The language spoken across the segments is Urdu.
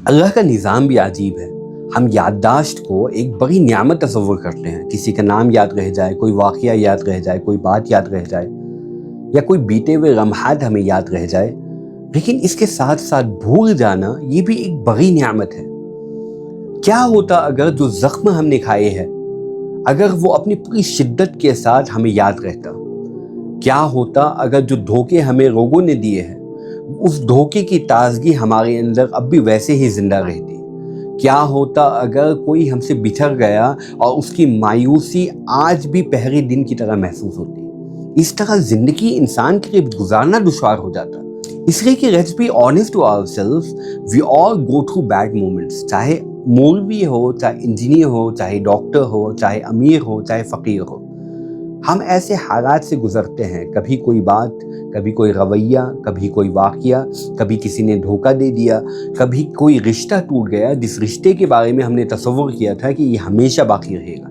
اللہ کا نظام بھی عجیب ہے۔ ہم یادداشت کو ایک بڑی نعمت تصور کرتے ہیں، کسی کا نام یاد رہ جائے، کوئی واقعہ یاد رہ جائے، کوئی بات یاد رہ جائے، یا کوئی بیتے ہوئے لمحات ہمیں یاد رہ جائے، لیکن اس کے ساتھ ساتھ بھول جانا یہ بھی ایک بڑی نعمت ہے۔ کیا ہوتا اگر جو زخم ہم نے کھائے ہیں، اگر وہ اپنی پوری شدت کے ساتھ ہمیں یاد رہتا؟ کیا ہوتا اگر جو دھوکے ہمیں لوگوں نے دیے ہیں، اس دھوکے کی تازگی ہمارے اندر اب بھی ویسے ہی زندہ رہتی؟ کیا ہوتا اگر کوئی ہم سے بچھڑ گیا اور اس کی مایوسی آج بھی پہلے دن کی طرح محسوس ہوتی؟ اس طرح زندگی انسان کے لیے گزارنا دشوار ہو جاتا۔ اس لیے کہ let's be honest to our self, we all go through bad moments, چاہے مولوی ہو، چاہے انجینئر ہو، چاہے ڈاکٹر ہو، چاہے امیر ہو، چاہے فقیر ہو، ہم ایسے حالات سے گزرتے ہیں۔ کبھی کوئی بات، کبھی کوئی رویہ، کبھی کوئی واقعہ، کبھی کسی نے دھوکہ دے دیا، کبھی کوئی رشتہ ٹوٹ گیا جس رشتے کے بارے میں ہم نے تصور کیا تھا کہ یہ ہمیشہ باقی رہے گا،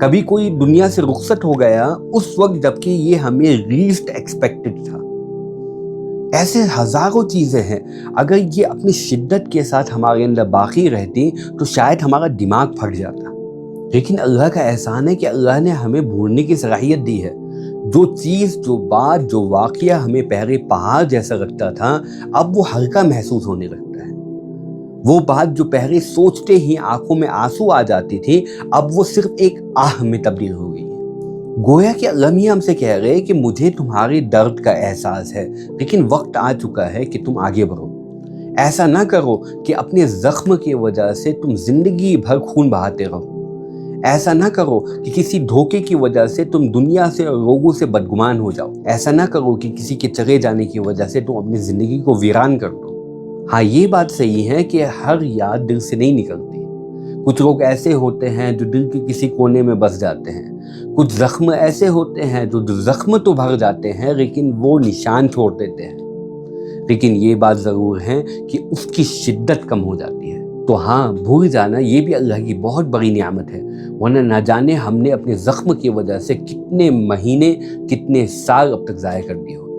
کبھی کوئی دنیا سے رخصت ہو گیا اس وقت جبکہ یہ ہمیں لیسٹ ایکسپیکٹڈ تھا۔ ایسے ہزاروں چیزیں ہیں، اگر یہ اپنی شدت کے ساتھ ہمارے اندر باقی رہتی تو شاید ہمارا دماغ پھٹ جاتا۔ لیکن اللہ کا احسان ہے کہ اللہ نے ہمیں بھولنے کی صلاحیت دی ہے۔ جو چیز، جو بات، جو واقعہ ہمیں پہلے پہاڑ جیسا لگتا تھا، اب وہ ہلکا محسوس ہونے لگتا ہے۔ وہ بات جو پہلے سوچتے ہی آنکھوں میں آنسو آ جاتی تھی، اب وہ صرف ایک آہ میں تبدیل ہو گئی ہے۔ گویا کہ اللہ میاں ہم سے کہہ رہے کہ مجھے تمہارے درد کا احساس ہے، لیکن وقت آ چکا ہے کہ تم آگے بڑھو۔ ایسا نہ کرو کہ اپنے زخم کی وجہ سے تم زندگی بھر خون بہاتے رہو۔ ایسا نہ کرو کہ کسی دھوکے کی وجہ سے تم دنیا سے اور لوگوں سے بدگمان ہو جاؤ۔ ایسا نہ کرو کہ کسی کے چلے جانے کی وجہ سے تم اپنی زندگی کو ویران کر دو۔ ہاں، یہ بات صحیح ہے کہ ہر یاد دل سے نہیں نکلتی۔ کچھ لوگ ایسے ہوتے ہیں جو دل کے کسی کونے میں بس جاتے ہیں۔ کچھ زخم ایسے ہوتے ہیں جو زخم تو بھر جاتے ہیں لیکن وہ نشان چھوڑ دیتے ہیں۔ لیکن یہ بات ضرور ہے کہ اس کی شدت کم ہو جاتی ہے۔ تو ہاں، بھول جانا یہ بھی اللہ کی بہت بڑی نعمت ہے، ورنہ نہ جانے ہم نے اپنے زخم کی وجہ سے کتنے مہینے، کتنے سال اب تک ضائع کر دیے ہو۔